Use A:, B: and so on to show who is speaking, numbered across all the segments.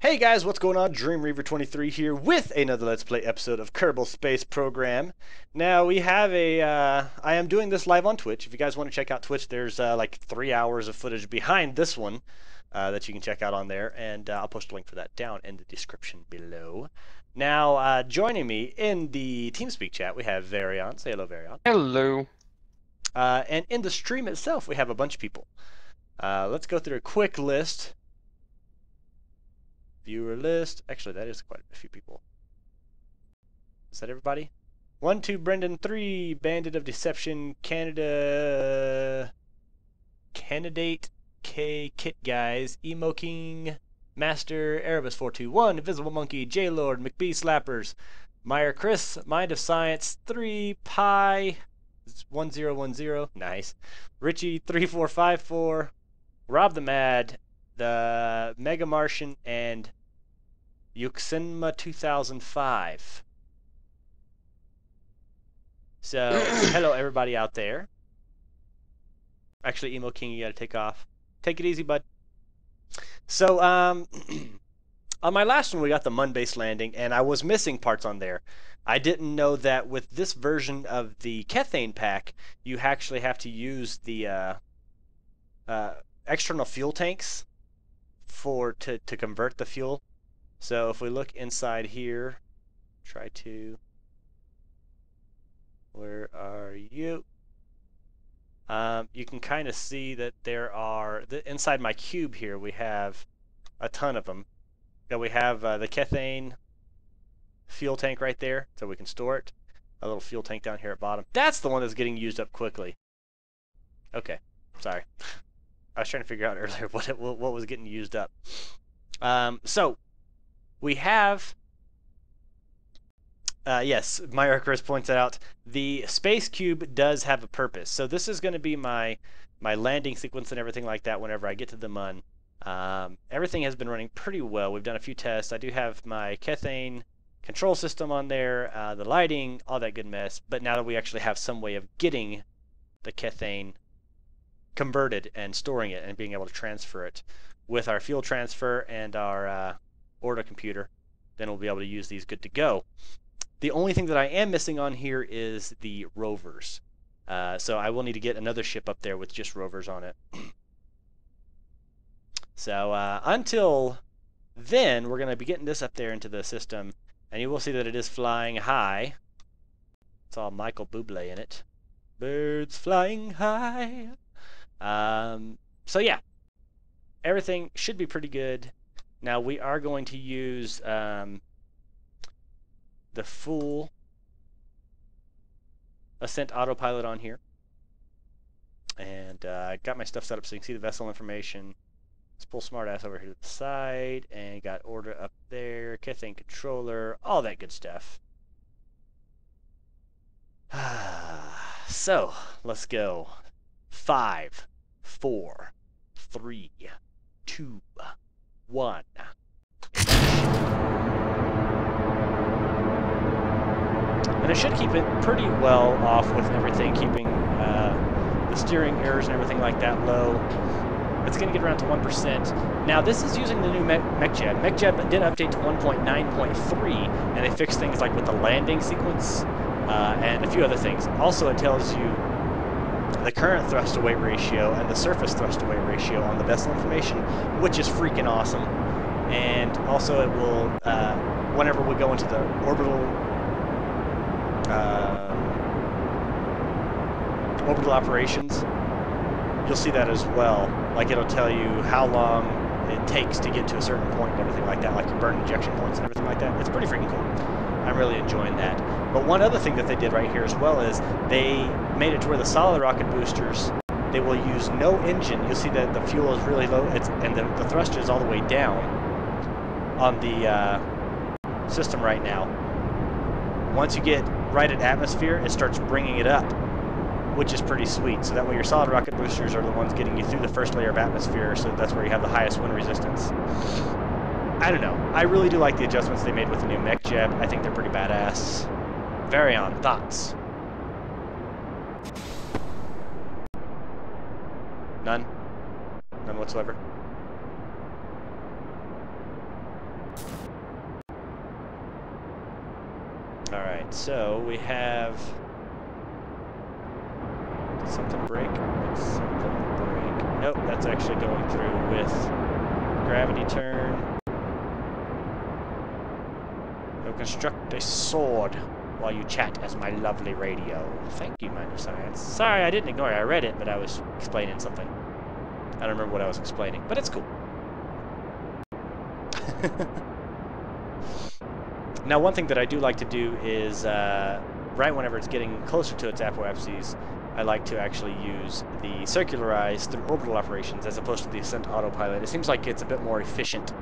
A: Hey guys, what's going on? Dream23 here with another Let's Play episode of Kerbal Space Program. Now we have I am doing this live on Twitch. If you guys want to check out Twitch, there's like 3 hours of footage behind this one that you can check out on there, and I'll post a link for that down in the description below. Now, joining me in the TeamSpeak chat, we have Varion. Say hello, Varion.
B: Hello.
A: And in the stream itself, we have a bunch of people. Let's go through a quick list. Viewer list. Actually, that is quite a few people. Is that everybody? 1, 2, Brendan. 3, Bandit of Deception. Candidate K, Kit Guys. Emo King. Master. Erebus 421. Invisible Monkey. J Lord. McBee Slappers. Meyer Chris. Mind of Science. 3, Pi. 1010. Nice. Richie 3454. Rob the Mad. The Mega Martian, and Yuxinma 2005. So, hello everybody out there. Actually, Emo King, you gotta take off. Take it easy, bud. So, on my last one, we got the Mun-based landing, and I was missing parts on there. I didn't know that with this version of the Kethane pack, you actually have to use the external fuel tanks to convert the fuel. So if we look inside here, where are you? You can kind of see that there are, inside my cube here, we have a ton of them. We have the Kethane fuel tank right there, so we can store it. A little fuel tank down here at bottom. That's the one that's getting used up quickly. Okay, sorry. I was trying to figure out earlier what was getting used up. So we have, yes, Myra Chris points out, the space cube does have a purpose. So this is going to be my landing sequence and everything like that whenever I get to the Mun. Everything has been running pretty well. We've done a few tests. I do have my Kethane control system on there, the lighting, all that good mess. But now that we actually have some way of getting the Kethane converted and storing it and being able to transfer it with our fuel transfer and our Orbital computer, then we'll be able to use these good to go. The only thing that I am missing on here is the rovers. So I will need to get another ship up there with just rovers on it. So until then, we're going to be getting this up there into the system, and you will see that it is flying high. It's all Michael Bublé in it. Birds flying high. So yeah, everything should be pretty good. Now we are going to use the full Ascent autopilot on here. And I got my stuff set up so you can see the vessel information. Let's pull smartass over here to the side, and got order up there, Kethane controller, all that good stuff. So let's go. 5, 4, 3, 2, 1. And it should keep it pretty well off with everything, keeping the steering errors and everything like that low. It's going to get around to 1%. Now, this is using the new MechJeb. MechJeb did update to 1.9.3, and they fixed things like with the landing sequence and a few other things. Also, it tells you the current thrust-to-weight ratio and the surface thrust-to-weight ratio on the vessel information, which is freaking awesome. And also it will, whenever we go into the orbital operations, you'll see that as well. Like, it'll tell you how long it takes to get to a certain point and everything like that, like your burn injection points and everything like that. It's pretty freaking cool. I'm really enjoying that. But one other thing that they did right here as well is they made it to where the solid rocket boosters, they will use no engine. You'll see that the fuel is really low, and the thruster is all the way down on the system right now. Once you get right at atmosphere, it starts bringing it up, which is pretty sweet. So that way your solid rocket boosters are the ones getting you through the first layer of atmosphere, so that's where you have the highest wind resistance. I don't know. I really do like the adjustments they made with the new MechJeb. I think they're pretty badass. Varion, thoughts? None? None whatsoever? Alright, so we have... Did something break? Did something break? Nope, that's actually going through with gravity turn. You'll construct a sword while you chat as my lovely radio. Thank you, Mind of Science. Sorry, I didn't ignore it. I read it, but I was explaining something. I don't remember what I was explaining, but it's cool. Now, one thing that I do like to do is, right whenever it's getting closer to its apoapses, I like to actually use the circularize through orbital operations as opposed to the ascent autopilot. It seems like it's a bit more efficient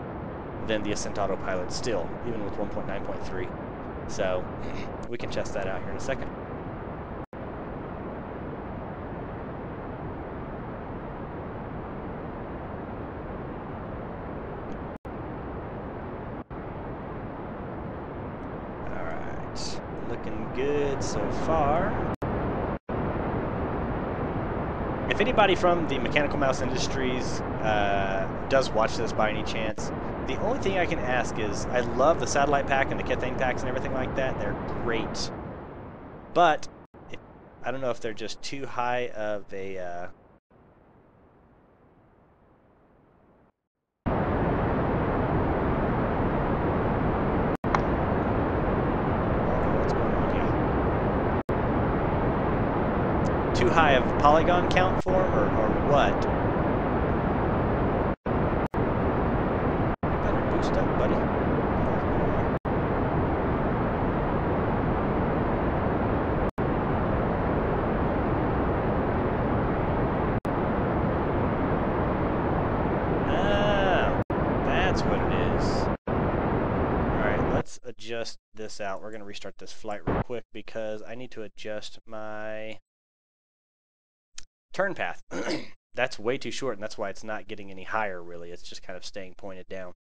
A: than the ascent autopilot still, even with 1.9.3. So, we can test that out here in a second. Alright, looking good so far. If anybody from the Mechanical Mouse Industries does watch this by any chance, the only thing I can ask is, I love the satellite pack and the Kethane packs and everything like that. They're great. But, I don't know if they're just too high of a... what's going on here? Too high of polygon count for them, or what? You better boost up, buddy. Adjust this out. We're going to restart this flight real quick because I need to adjust my turn path. That's way too short, and that's why it's not getting any higher, really. It's just kind of staying pointed down.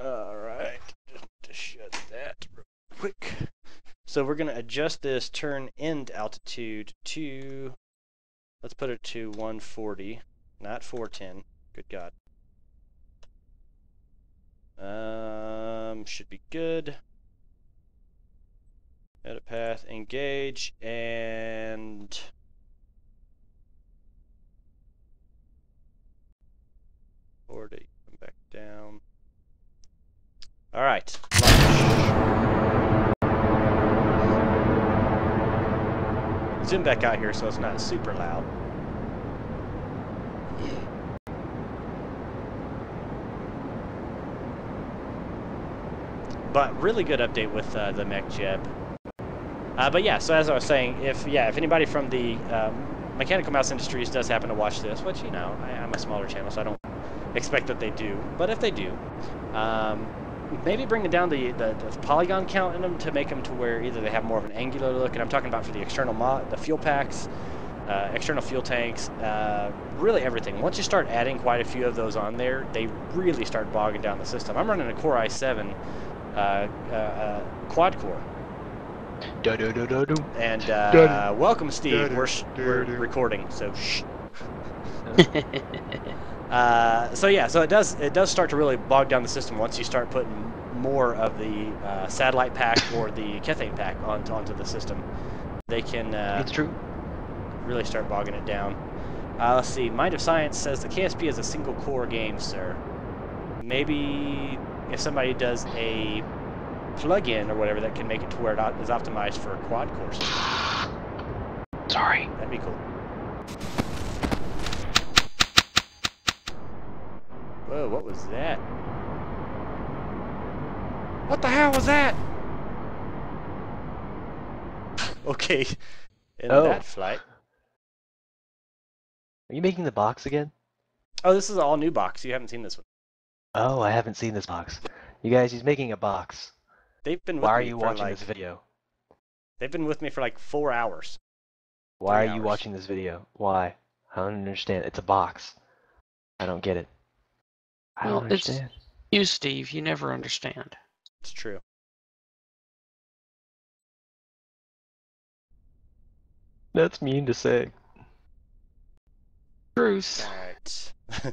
A: Alright, just shut that real quick. So we're going to adjust this turn end altitude to... Let's put it to 140, not 410. Good God. Should be good. Edit path, engage, and... 40, come back down. Alright, zoom back out here so it's not super loud. But really good update with the mech jeb. But yeah, so as I was saying, if anybody from the Mechanical Mouse Industries does happen to watch this, which, you know, I'm a smaller channel, so I don't expect that they do. But if they do, maybe bring down the polygon count in them to make them to where either they have more of an angular look, and I'm talking about for the external the fuel packs, external fuel tanks, really everything. Once you start adding quite a few of those on there, they really start bogging down the system. I'm running a Core i7 quad core. And welcome, Steve. We're recording, so shh. So yeah, so it does start to really bog down the system once you start putting more of the satellite pack or the Kethane pack onto the system. They can
B: it's true.
A: Really start bogging it down. Let's see. Mind of Science says the KSP is a single core game, sir. Maybe if somebody does a plug-in or whatever that can make it to where it is optimized for a quad core system.
B: Sorry.
A: That'd be cool. Whoa, what was that? What the hell was that? Okay, in that flight.
B: Are you making the box again?
A: Oh, this is an all-new box. You haven't seen this one.
B: Oh, I haven't seen this box. You guys, he's making a box.
A: They've been with
B: Why
A: me
B: are you
A: for
B: watching
A: like,
B: this video?
A: They've been with me for like 4 hours.
B: Why are you watching this video? Why? I don't understand. It's a box. I don't get it. I don't understand.
C: It's you, Steve. You never understand.
A: It's true.
B: That's mean to say.
C: Truth.
A: Alright. So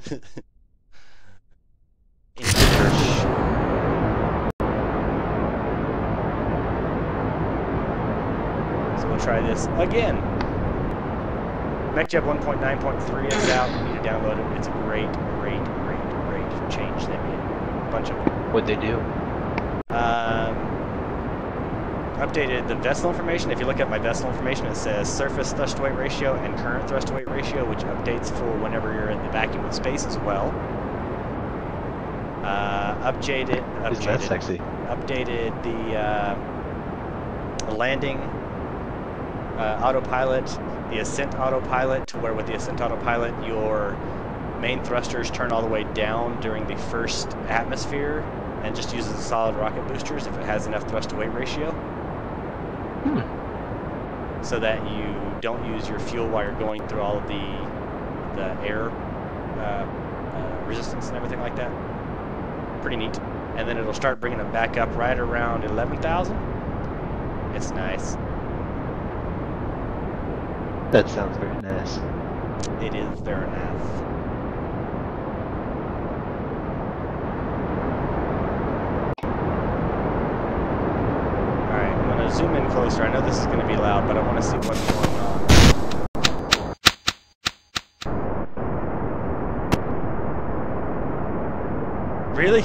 A: we'll try this again. MechJeb 1.9.3 is out. You need to download it. It's a great change they made. A bunch of them.
B: What'd they do?
A: Updated the vessel information. If you look at my vessel information, it says surface thrust to weight ratio and current thrust to weight ratio, which updates for whenever you're in the vacuum of space as well. Updated
B: Isn't that sexy?
A: Updated the landing autopilot, the ascent autopilot, to where with the ascent autopilot your main thrusters turn all the way down during the first atmosphere and just uses the solid rocket boosters if it has enough thrust to weight ratio. So that you don't use your fuel while you're going through all of the air resistance and everything like that. Pretty neat. And then it'll start bringing them back up right around 11,000. It's nice.
B: That sounds very nice.
A: It is very nice. Alright, I'm going to zoom in closer. I know this is going to be loud, but I want to see what's going on. Really?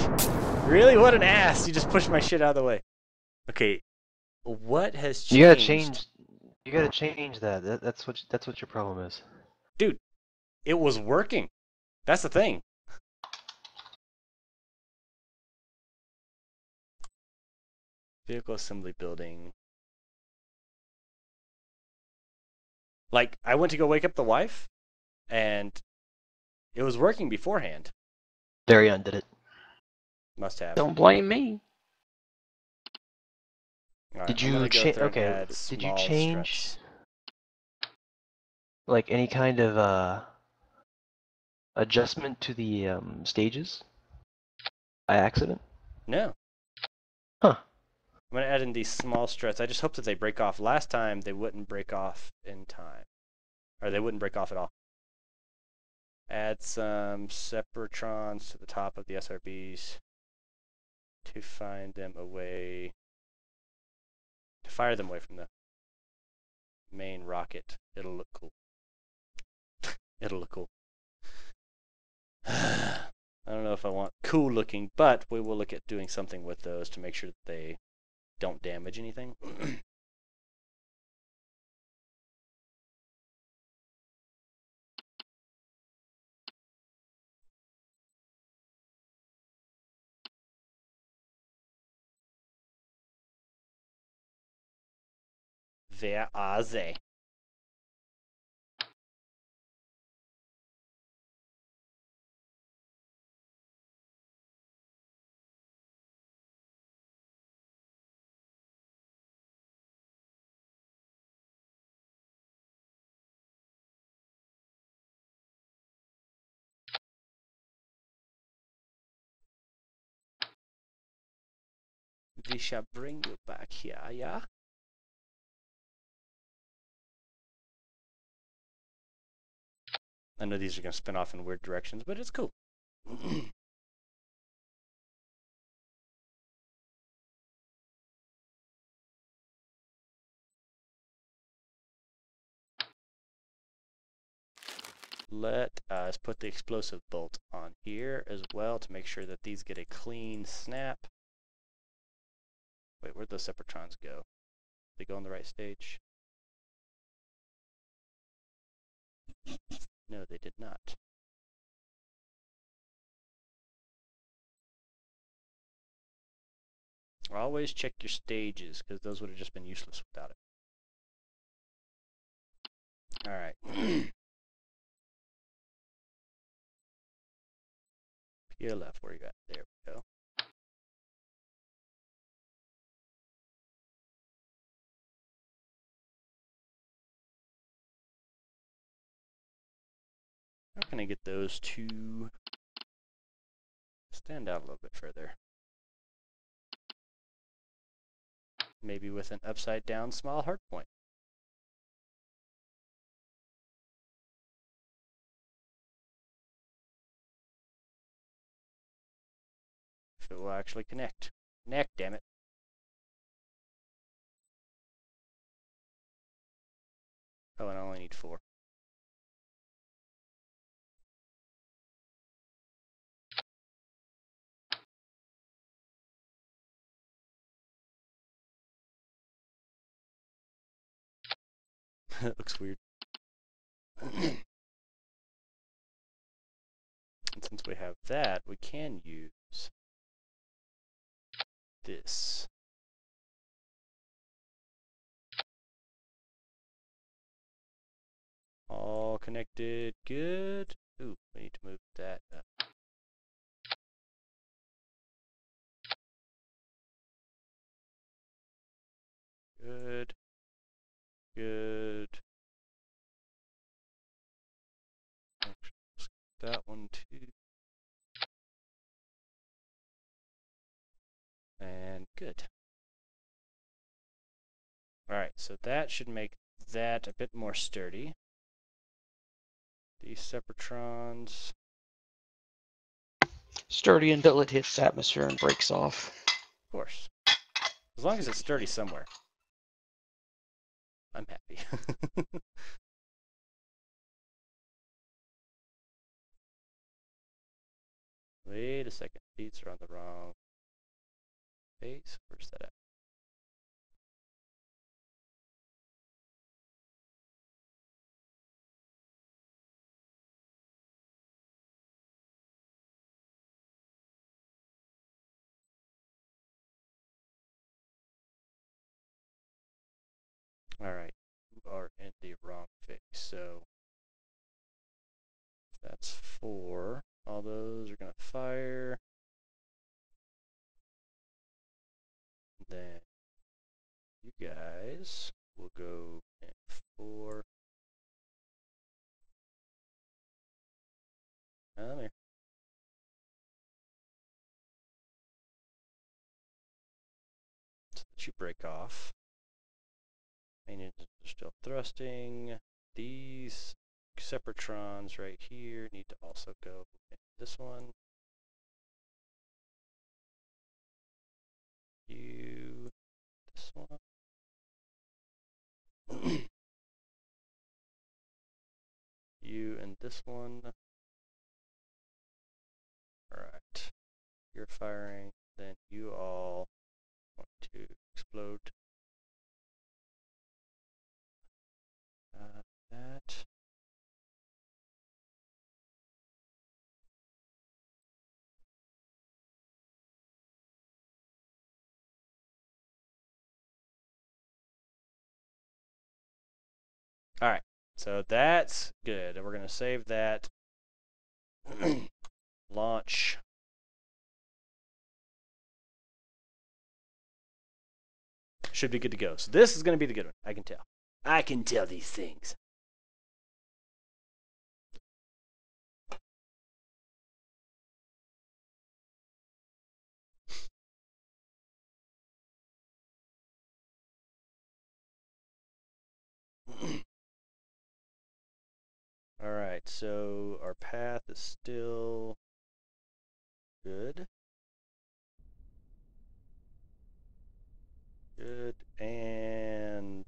A: Really? What an ass! You just pushed my shit out of the way. Okay, what has changed?
B: You gotta change that. That's what your problem is.
A: Dude, it was working. That's the thing. Vehicle assembly building. Like, I went to go wake up the wife, and it was working beforehand.
B: Darion did it.
A: Must have.
C: Don't blame me.
A: Right,
B: Did you change? Okay. Did you change
A: struts.
B: like any kind of adjustment to the stages by accident?
A: No.
B: Huh.
A: I'm going to add in these small struts. I just hope that they break off. Last time, they wouldn't break off in time. Or they wouldn't break off at all. Add some separatrons to the top of the SRBs to find them away, to fire them away from the main rocket. It'll look cool. It'll look cool. I don't know if I want cool looking, but we will look at doing something with those to make sure that they don't damage anything. Wer are they? We shall bring you back here, yeah? I know these are going to spin off in weird directions, but it's cool. Let us put the explosive bolt on here as well to make sure that these get a clean snap. Wait, where'd those separatrons go? They go on the right stage? No, they did not. Always check your stages, because those would have just been useless without it. Alright. PLF, where you at? There we go. How can I get those to stand out a little bit further? Maybe with an upside down small hard point. if it will actually connect. Connect, damn it. Oh, and I only need 4. It looks weird. And since we have that, we can use this. All connected, good. Ooh, we need to move that up. Good. Good. That one too. And good. Alright, so that should make that a bit more sturdy. These separatrons.
C: Sturdy until it hits atmosphere and breaks off.
A: Of course. As long as it's sturdy somewhere. I'm happy. Wait a second. These are on the wrong base. Where's that at? Alright. You are in the wrong phase. So that's 4. All those are going to fire. Then you guys will go in 4. Come here. So that you break off. Main engines are still thrusting. These separatrons right here need to also go in this one. You, this one. You and this one. Alright. You're firing, then you all want to explode. That. Alright, so that's good. We're going to save that. Launch. Should be good to go. So this is going to be the good one. I can tell. I can tell these things. Alright, so our path is still good. Good, and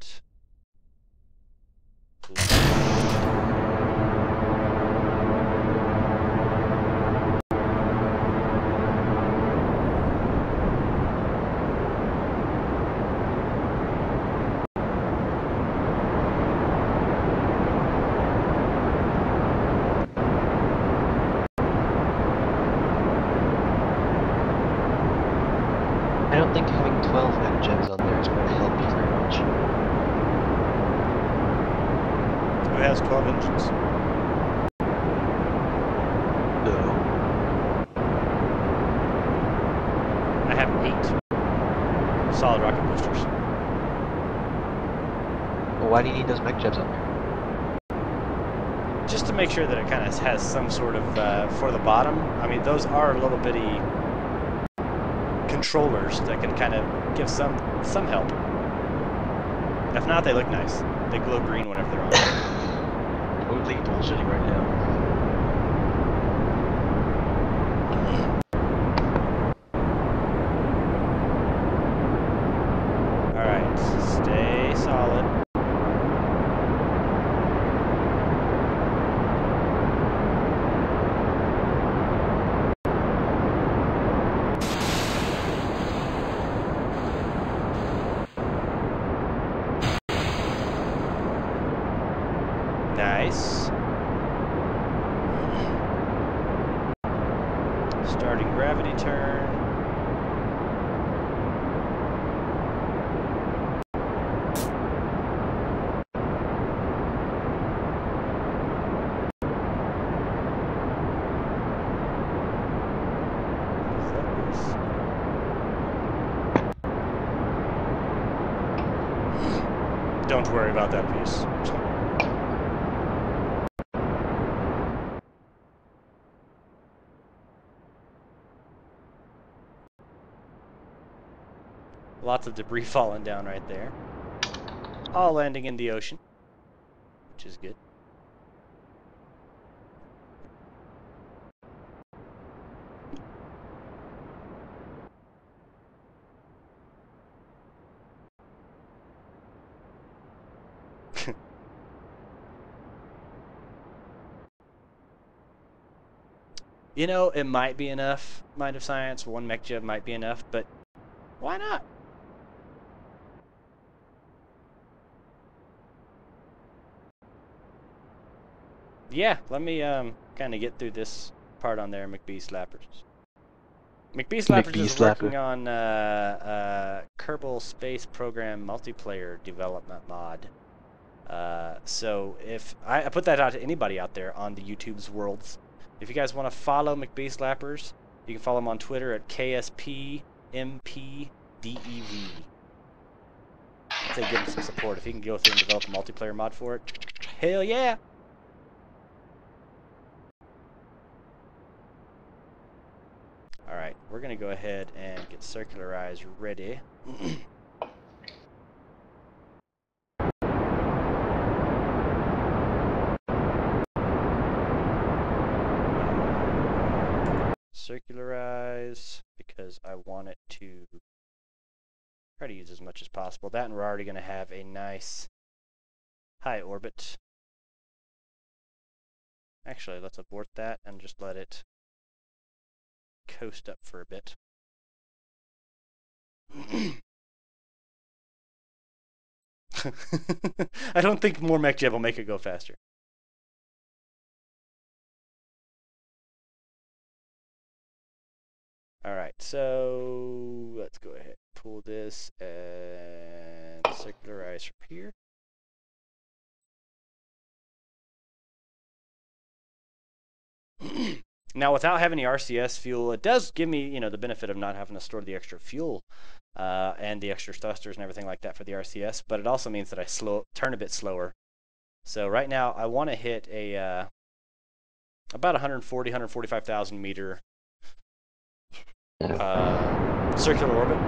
B: I don't think having 12 mech gems on there is going to help you very much.
A: who has 12 engines?
B: No.
A: I have 8 solid rocket boosters.
B: Well, why do you need those mech gems on there?
A: Just to make sure that it kind of has some sort of, for the bottom, I mean, those are little bitty controllers that can kind of give some help. If not, they look nice. They glow green whenever they're on.
B: Totally bullshitting right now.
A: solid. Nice. Starting gravity turn. Don't worry about that piece. Lots of debris falling down right there. All landing in the ocean, which is good. You know, it might be enough, Mind of Science, one mech jib might be enough, but why not? Yeah, let me kind of get through this part on there, McBee Slappers. McBee Slappers is working on Kerbal Space Program multiplayer development mod. So if I put that out to anybody out there on the YouTube's worlds, if you guys want to follow McBee Slappers, you can follow him on Twitter at KSP MPDEV. I'd say give him some support. If he can go through and develop a multiplayer mod for it, hell yeah! Alright, we're going to go ahead and get circularized ready. Circularize, because I want it to try to use as much as possible. That, and we're already going to have a nice high orbit. Actually, let's abort that and just let it coast up for a bit. I don't think more mech jib will make it go faster. Alright, so let's go ahead and pull this and circularize from here. Now, without having the RCS fuel, it does give me, you know, the benefit of not having to store the extra fuel and the extra thrusters and everything like that for the RCS, but it also means that I turn a bit slower. So right now, I want to hit a about 145,000 meter circular orbit.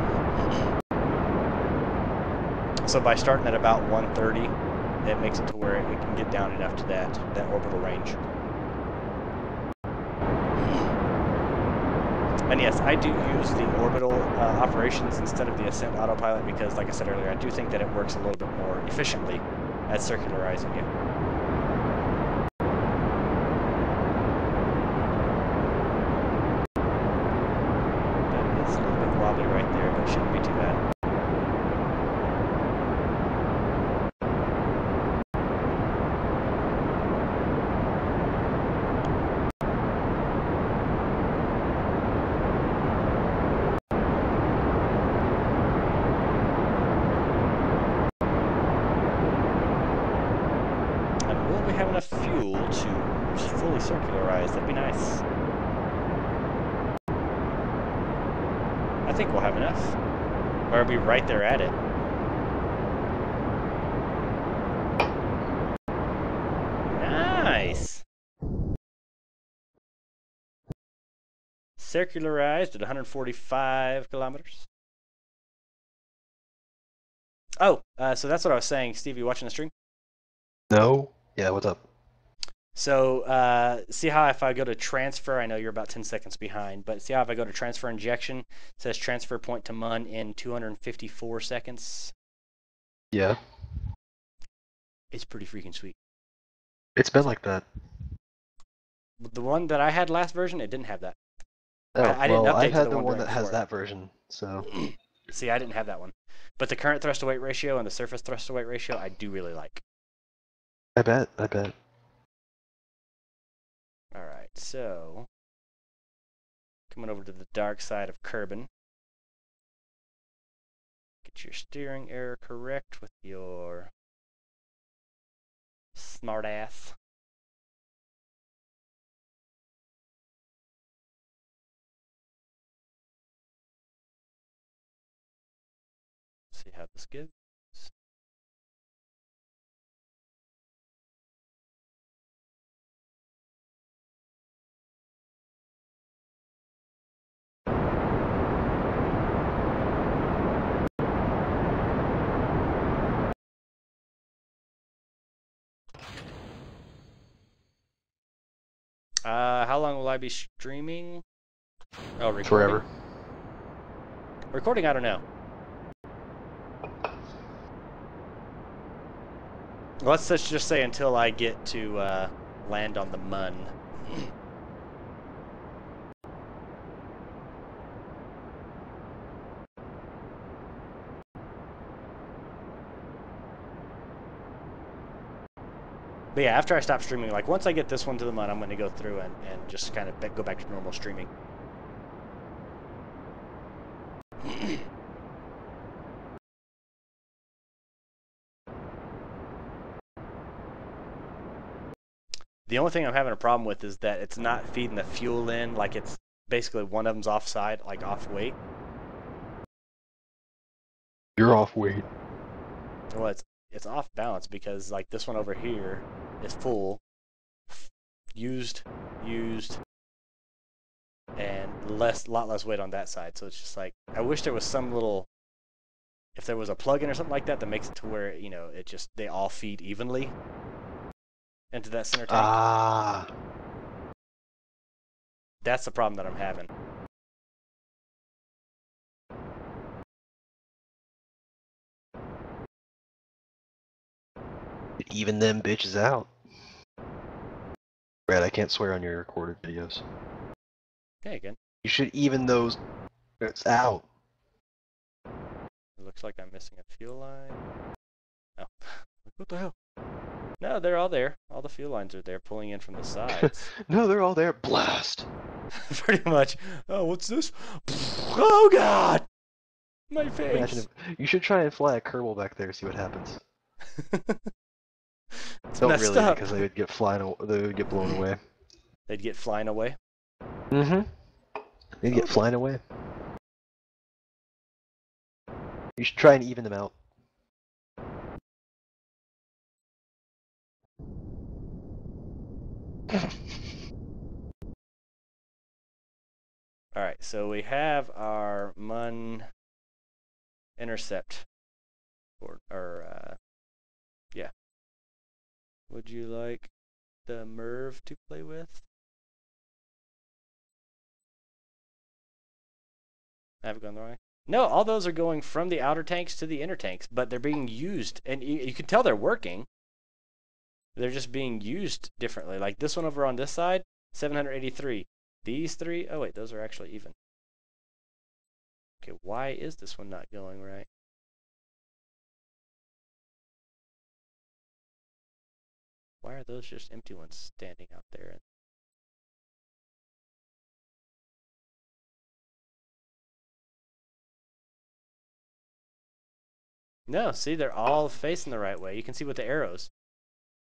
A: So by starting at about 130, it makes it to where it can get down enough to that orbital range. And yes, I do use the orbital operations instead of the ascent autopilot because, like I said earlier, I do think that it works a little bit more efficiently at circularizing it. That is a little bit wobbly right there, but it shouldn't be too bad. Fuel to fully circularize, that'd be nice. I think we'll have enough. Or we'll be right there at it. Nice! Circularized at 145 kilometers. Oh, so that's what I was saying. Steve, you watching the stream?
B: No. Yeah, what's up?
A: So see how if I go to transfer, I know you're about 10 seconds behind, but see how if I go to transfer injection, it says transfer point to MUN in 254 seconds?
B: Yeah.
A: It's pretty freaking sweet.
B: It's been like that.
A: The one that I had last version, it didn't have that.
B: Oh,
A: I didn't
B: well,
A: update
B: I've
A: to
B: had
A: the
B: the
A: one
B: one
A: right
B: that has
A: before.
B: that version, so.
A: See, I didn't have that one. But the current thrust to weight ratio and the surface thrust to weight ratio, I do really like.
B: I bet.
A: All right, so coming over to the dark side of Kerbin. Get your steering error correct with your smart ass. See how this goes. How long will I be streaming? Oh, recording?
B: Forever.
A: Recording, I don't know. Let's just say until I get to land on the Mun. But yeah, after I stop streaming, like once I get this one to the Mun, I'm going to go through and just kind of go back to normal streaming. The only thing I'm having a problem with is that it's not feeding the fuel in, like it's basically one of them's offside, like off weight.
B: You're off weight.
A: Well, it's off balance because like this one over here is full, used, and lot less weight on that side. So it's just like I wish there was some little, if there was a plug-in or something like that that makes it to where they all feed evenly into that center tank.
B: Ah.
A: That's the problem that I'm having.
B: Even them bitches out. Brad, I can't swear on your recorded videos.
A: Okay, again.
B: You should even those bits out.
A: It looks like I'm missing a fuel line. Oh, what the hell? No, they're all there. All the fuel lines are there, pulling in from the sides.
B: No, they're all there. Blast.
A: Pretty much. Oh, what's this? Oh God! My face.
B: Imagine if you should try and fly a Kerbal back there, see what happens. Don't
A: messed
B: really,
A: up.
B: because they would get they would get blown away.
A: They'd get flying away.
B: Mm-hmm. They'd get flying away. You should try and even them out.
A: All right, so we have our Mun intercept, yeah. Would you like the Merv to play with? I have it gone the wrong way? No, all those are going from the outer tanks to the inner tanks, but they're being used, and you can tell they're working. They're just being used differently. Like this one over on this side, 783. These three, oh wait, those are actually even. Okay, why is this one not going right? Why are those just empty ones standing out there? No, see, they're all facing the right way. You can see with the arrows,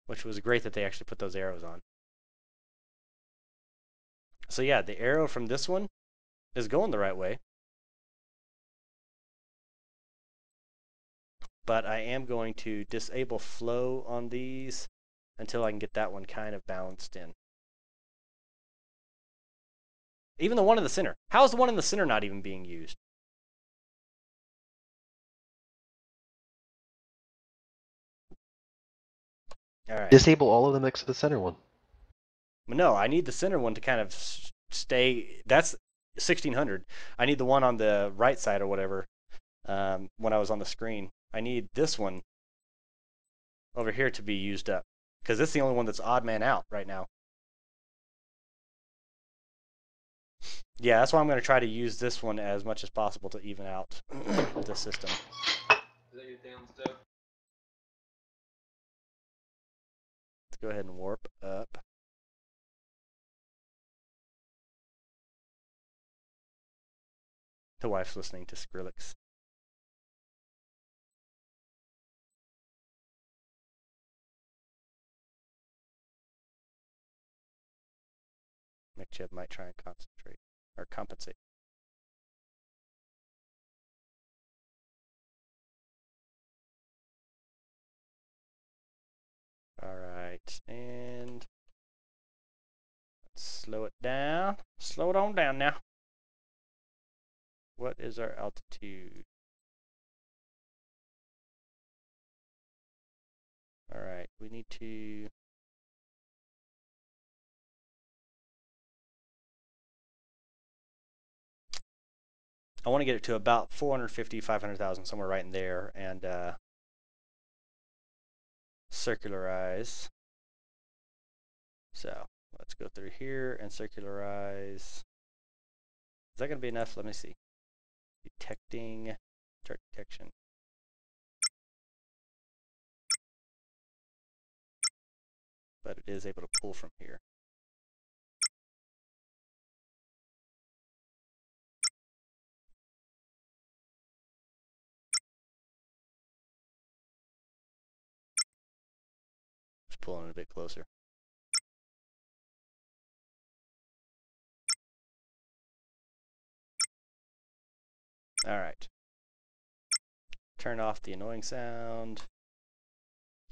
A: which was great that they actually put those arrows on. So yeah, the arrow from this one is going the right way. But I am going to disable flow on these until I can get that one kind of balanced in. Even the one in the center. How is the one in the center not even being used? All right.
B: Disable all of them except the center one.
A: No, I need the center one to kind of stay. That's 1600. I need the one on the right side or whatever when I was on the screen. I need this one over here to be used up, because it's the only one that's odd man out right now. Yeah, that's why I'm going to try to use this one as much as possible to even out the system.
D: Is that your damn stuff?
A: Let's go ahead and warp up. The wife's listening to Skrillex. McChib might try and concentrate or compensate. All right, and let's slow it down. Slow it on down now. What is our altitude? All right, we need to. I want to get it to about 450, 500,000, somewhere right in there, and circularize. So let's go through here and circularize. Is that going to be enough? Let me see. Detecting, start detection. But it is able to pull from here. Just pulling it a bit closer. All right. Turn off the annoying sound.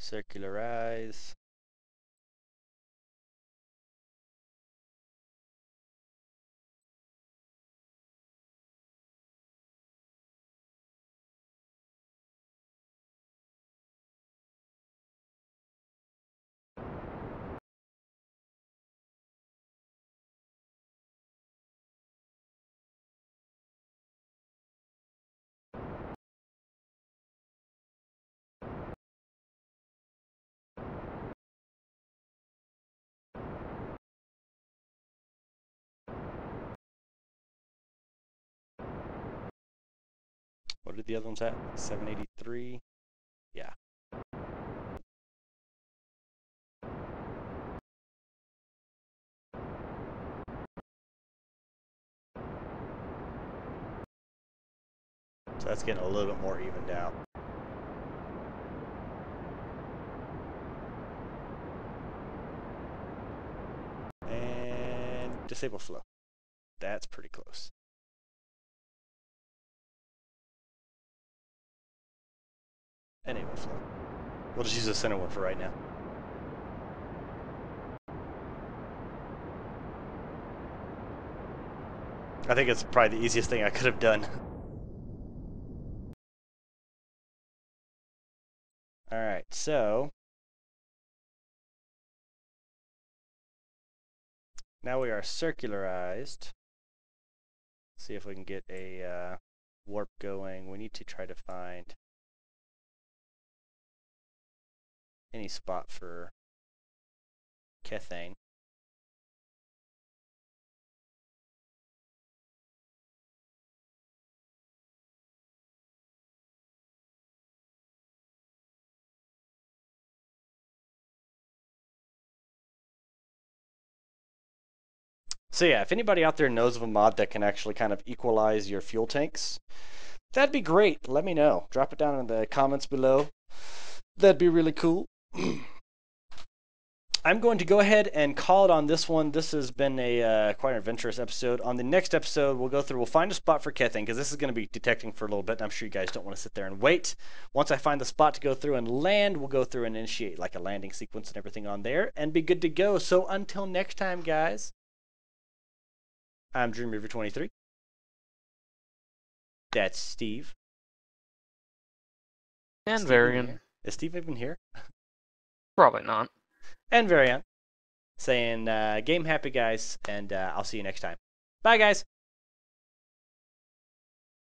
A: Circularize. What did the other ones at? 783? Yeah. So that's getting a little bit more evened out. And disable flow. That's pretty close. Enable flow. We'll just use the center one for right now. I think it's probably the easiest thing I could have done. All right, so now we are circularized. See if we can get a warp going. We need to try to find any spot for Kethane. So yeah, if anybody out there knows of a mod that can actually kind of equalize your fuel tanks, that'd be great. Let me know. Drop it down in the comments below. That'd be really cool. I'm going to go ahead and call it on this one. This has been a quite an adventurous episode. On the next episode, we'll find a spot for Kethane, because this is going to be detecting for a little bit, and I'm sure you guys don't want to sit there and wait. Once I find the spot to go through and land, we'll go through and initiate like a landing sequence and everything on there, and be good to go. So until next time, guys, I'm D23. That's Steve.
C: And
A: Steve
C: Varian.
A: Is Steve even here?
C: Probably not.
A: And Varian saying game happy, guys, and I'll see you next time. Bye, guys.